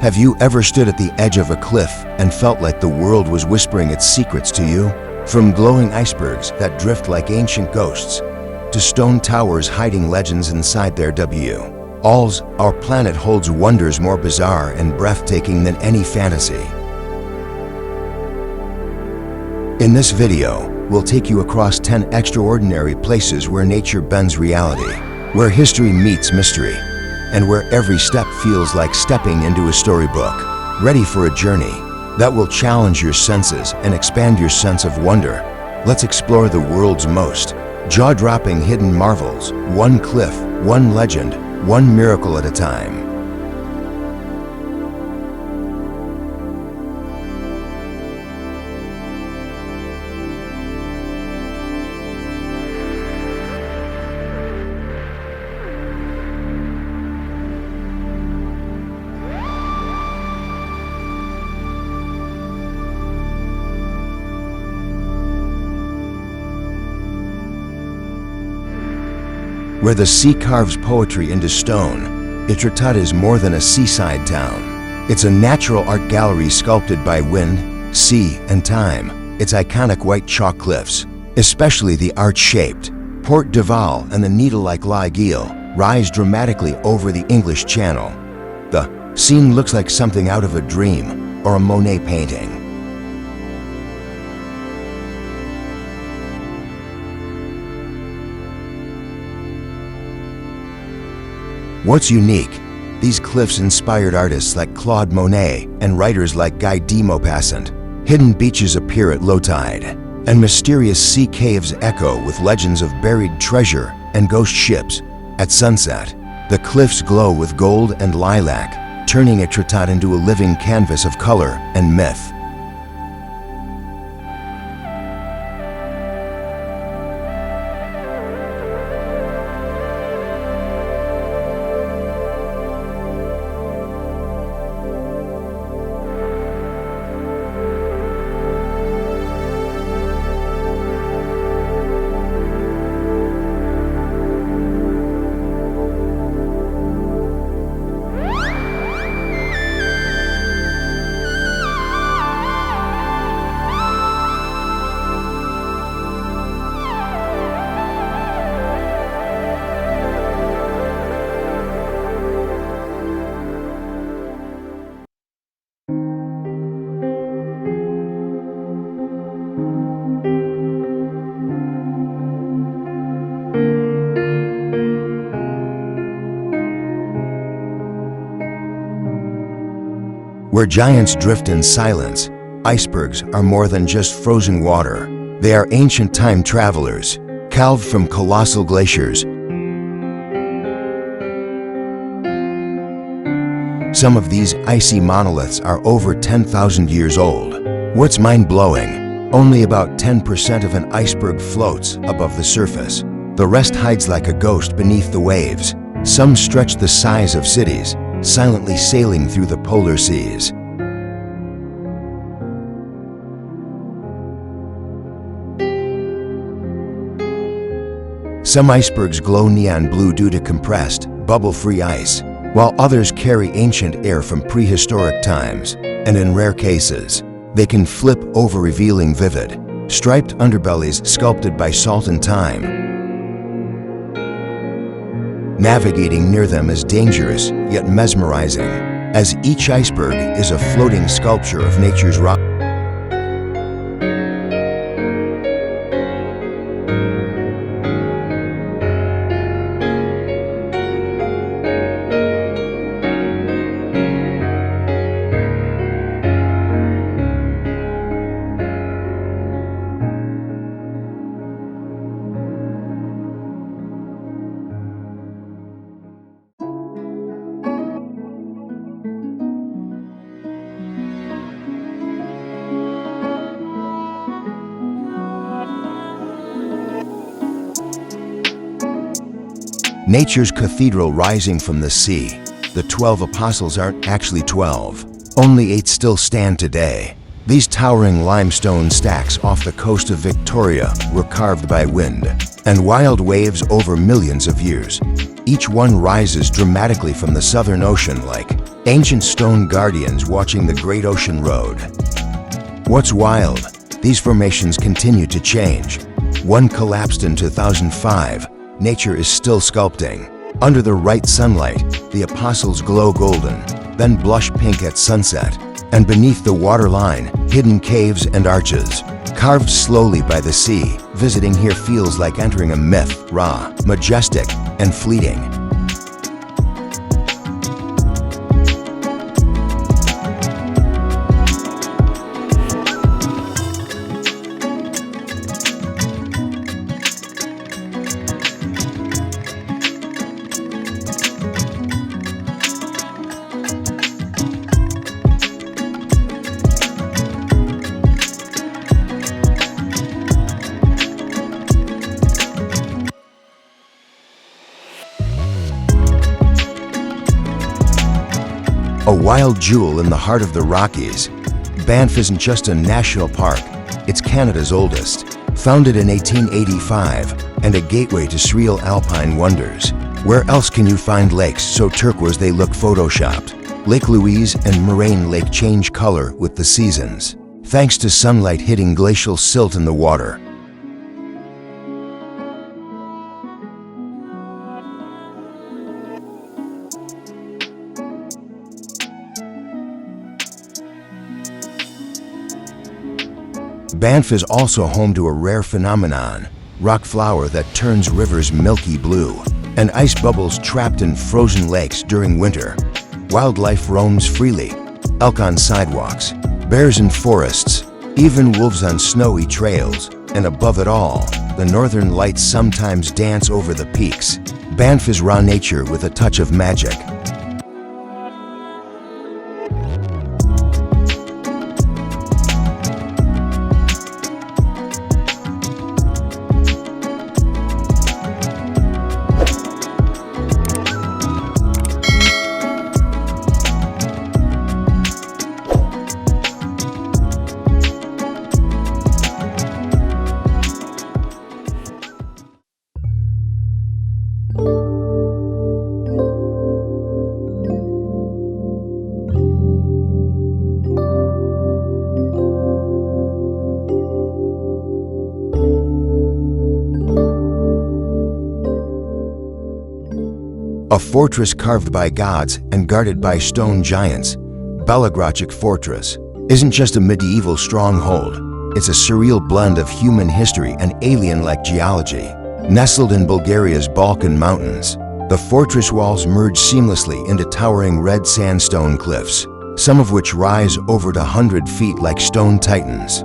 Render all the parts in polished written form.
Have you ever stood at the edge of a cliff and felt like the world was whispering its secrets to you? From glowing icebergs that drift like ancient ghosts, to stone towers hiding legends inside their our planet holds wonders more bizarre and breathtaking than any fantasy. In this video, we'll take you across 10 extraordinary places where nature bends reality, where history meets mystery, and where every step feels like stepping into a storybook. Ready for a journey that will challenge your senses and expand your sense of wonder? Let's explore the world's most jaw-dropping hidden marvels, one cliff, one legend, one miracle at a time. Where the sea carves poetry into stone, Étretat is more than a seaside town. It's a natural art gallery sculpted by wind, sea, and time. Its iconic white chalk cliffs, especially the arch-shaped Port de Val and the needle-like La Guille, rise dramatically over the English Channel. The scene looks like something out of a dream or a Monet painting. What's unique? These cliffs inspired artists like Claude Monet and writers like Guy de Maupassant. Hidden beaches appear at low tide, and mysterious sea caves echo with legends of buried treasure and ghost ships. At sunset, the cliffs glow with gold and lilac, turning Étretat into a living canvas of color and myth. Where giants drift in silence, icebergs are more than just frozen water. They are ancient time travelers, calved from colossal glaciers. Some of these icy monoliths are over 10,000 years old. What's mind-blowing? Only about 10% of an iceberg floats above the surface. The rest hides like a ghost beneath the waves. Some stretch the size of cities, silently sailing through the polar seas. Some icebergs glow neon blue due to compressed, bubble-free ice, while others carry ancient air from prehistoric times, and in rare cases, they can flip over, revealing vivid, striped underbellies sculpted by salt and time. Navigating near them is dangerous, yet mesmerizing, as each iceberg is a floating sculpture of nature's rock. Nature's cathedral rising from the sea. The 12 apostles aren't actually 12. Only 8 still stand today. These towering limestone stacks off the coast of Victoria were carved by wind and wild waves over millions of years. Each one rises dramatically from the Southern Ocean like Ancient stone guardians watching the great ocean road. What's wild? These formations continue to change. One collapsed in 2005. Nature is still sculpting. Under the right sunlight, the apostles glow golden, then blush pink at sunset. And beneath the waterline, hidden caves and arches. Carved slowly by the sea, visiting here feels like entering a myth, raw, majestic, and fleeting. A wild jewel in the heart of the Rockies, Banff isn't just a national park, it's Canada's oldest. Founded in 1885 and a gateway to surreal alpine wonders. Where else can you find lakes so turquoise they look photoshopped? Lake Louise and Moraine Lake change color with the seasons, thanks to sunlight hitting glacial silt in the water. Banff is also home to a rare phenomenon, rock flower that turns rivers milky blue, and ice bubbles trapped in frozen lakes during winter. Wildlife roams freely, elk on sidewalks, bears in forests, even wolves on snowy trails, and above it all, the northern lights sometimes dance over the peaks. Banff is raw nature with a touch of magic. A fortress carved by gods and guarded by stone giants, Belogradchik Fortress isn't just a medieval stronghold, it's a surreal blend of human history and alien-like geology. Nestled in Bulgaria's Balkan Mountains, the fortress walls merge seamlessly into towering red sandstone cliffs, some of which rise over 100 feet like stone titans.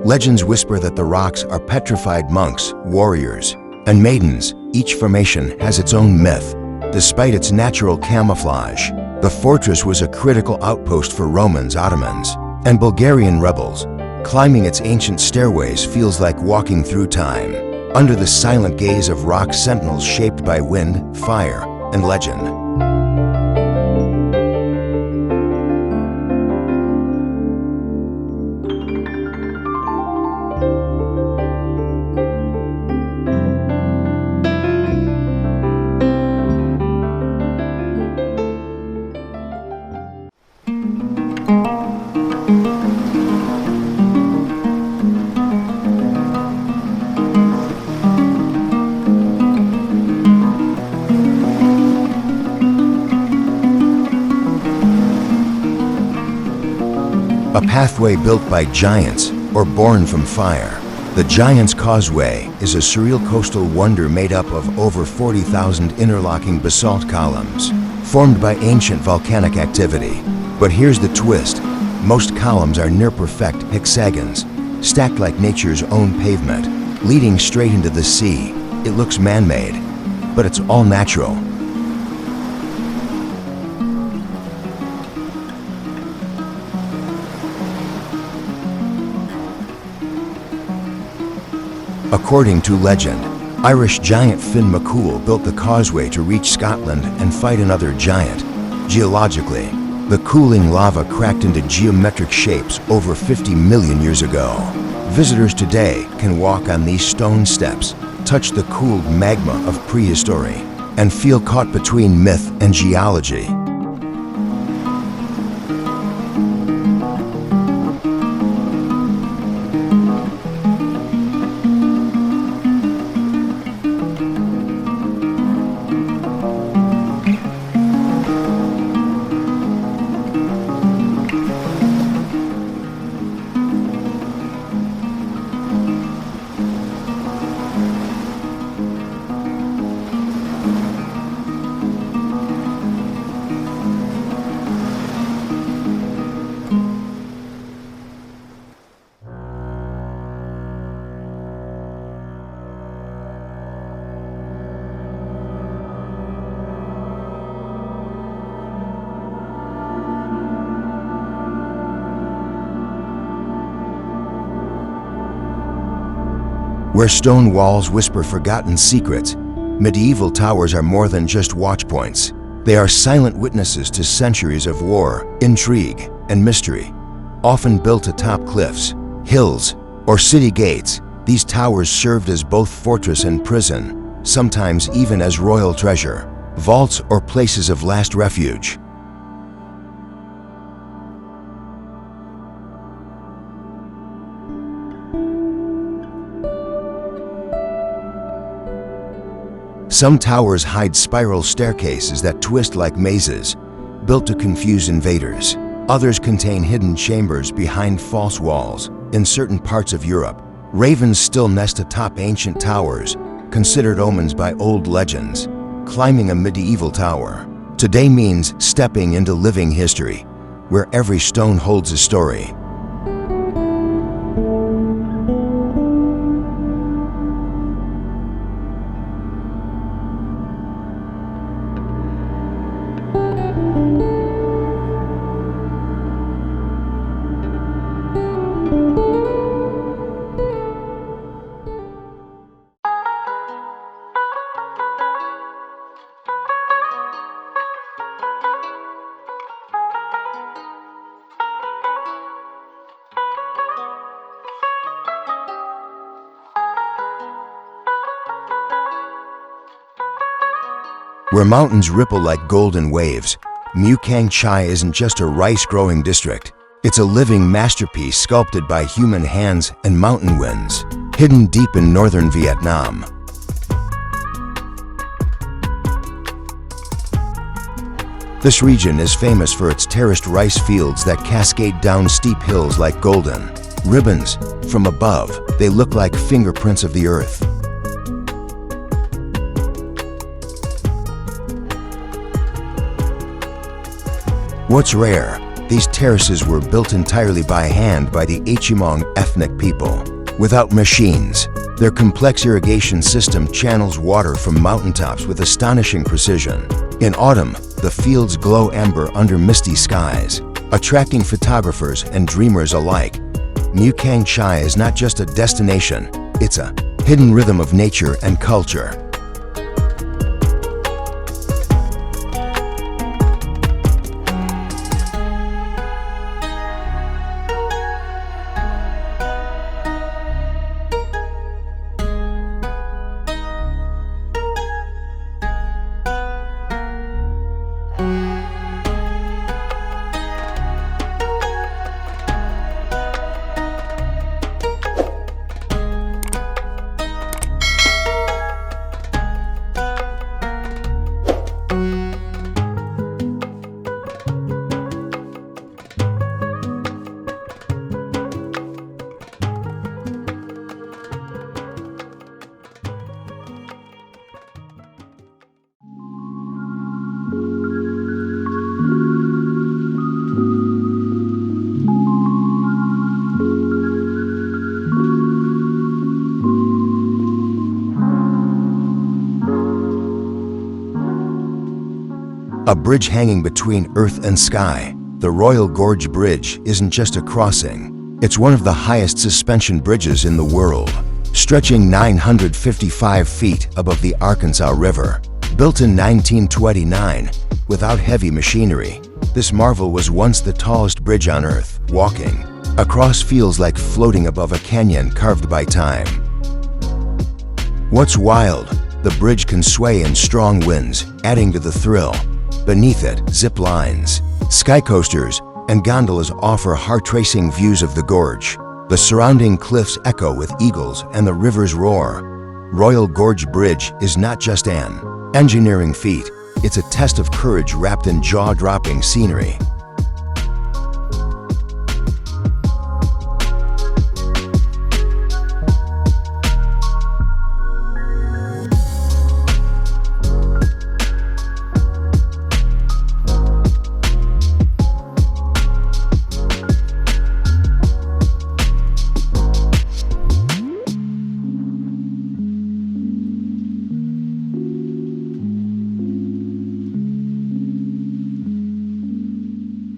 Legends whisper that the rocks are petrified monks, warriors, and maidens. Each formation has its own myth. Despite its natural camouflage, the fortress was a critical outpost for Romans, Ottomans, and Bulgarian rebels. Climbing its ancient stairways feels like walking through time, under the silent gaze of rock sentinels shaped by wind, fire, and legend. A pathway built by giants or born from fire. The Giants Causeway is a surreal coastal wonder made up of over 40,000 interlocking basalt columns, formed by ancient volcanic activity. But here's the twist. Most columns are near-perfect hexagons, stacked like nature's own pavement, leading straight into the sea. It looks man-made, but it's all natural. According to legend, Irish giant Finn McCool built the causeway to reach Scotland and fight another giant. Geologically, the cooling lava cracked into geometric shapes over 50 million years ago. Visitors today can walk on these stone steps, touch the cooled magma of prehistory, and feel caught between myth and geology. Where stone walls whisper forgotten secrets, medieval towers are more than just watchpoints. They are silent witnesses to centuries of war, intrigue, and mystery. Often built atop cliffs, hills, or city gates, these towers served as both fortress and prison, sometimes even as royal treasure, vaults or places of last refuge. Some towers hide spiral staircases that twist like mazes, built to confuse invaders. Others contain hidden chambers behind false walls. In certain parts of Europe, ravens still nest atop ancient towers, considered omens by old legends. Climbing a medieval tower today means stepping into living history, where every stone holds a story. Where mountains ripple like golden waves, Mù Cang Chải isn't just a rice-growing district. It's a living masterpiece sculpted by human hands and mountain winds, hidden deep in northern Vietnam. This region is famous for its terraced rice fields that cascade down steep hills like golden ribbons. From above, they look like fingerprints of the earth. What's rare, these terraces were built entirely by hand by the Hmong ethnic people. Without machines, their complex irrigation system channels water from mountaintops with astonishing precision. In autumn, the fields glow amber under misty skies, attracting photographers and dreamers alike. Mù Cang Chải is not just a destination, it's a hidden rhythm of nature and culture. A bridge hanging between earth and sky, the Royal Gorge Bridge isn't just a crossing. It's one of the highest suspension bridges in the world, stretching 955 feet above the Arkansas River. Built in 1929, without heavy machinery, this marvel was once the tallest bridge on Earth. Walking across feels like floating above a canyon carved by time. What's wild? The bridge can sway in strong winds, adding to the thrill. Beneath it, zip lines, sky coasters, and gondolas offer heart-racing views of the gorge. The surrounding cliffs echo with eagles and the river's roar. Royal Gorge Bridge is not just an engineering feat, it's a test of courage wrapped in jaw-dropping scenery.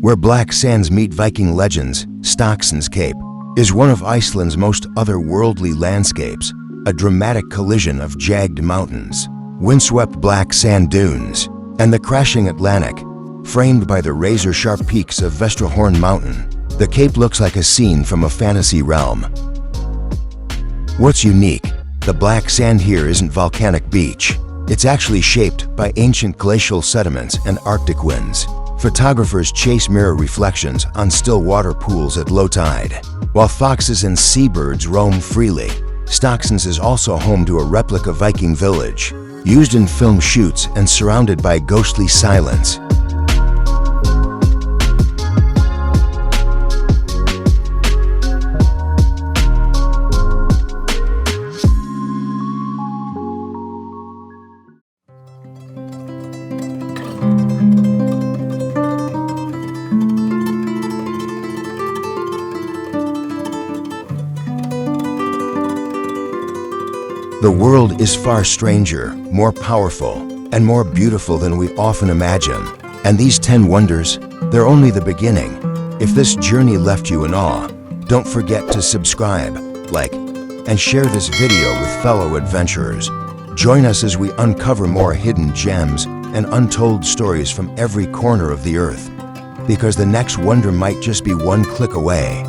Where black sands meet Viking legends, Stokksnes Cape is one of Iceland's most otherworldly landscapes, a dramatic collision of jagged mountains, windswept black sand dunes, and the crashing Atlantic. Framed by the razor-sharp peaks of Vestrahorn Mountain, the Cape looks like a scene from a fantasy realm. What's unique? The black sand here isn't volcanic beach. It's actually shaped by ancient glacial sediments and Arctic winds. Photographers chase mirror reflections on still water pools at low tide, while foxes and seabirds roam freely. Stokksnes is also home to a replica Viking village, used in film shoots and surrounded by ghostly silence. The world is far stranger, more powerful, and more beautiful than we often imagine. And these 10 wonders, they're only the beginning. If this journey left you in awe, don't forget to subscribe, like, and share this video with fellow adventurers. Join us as we uncover more hidden gems and untold stories from every corner of the earth. Because the next wonder might just be one click away.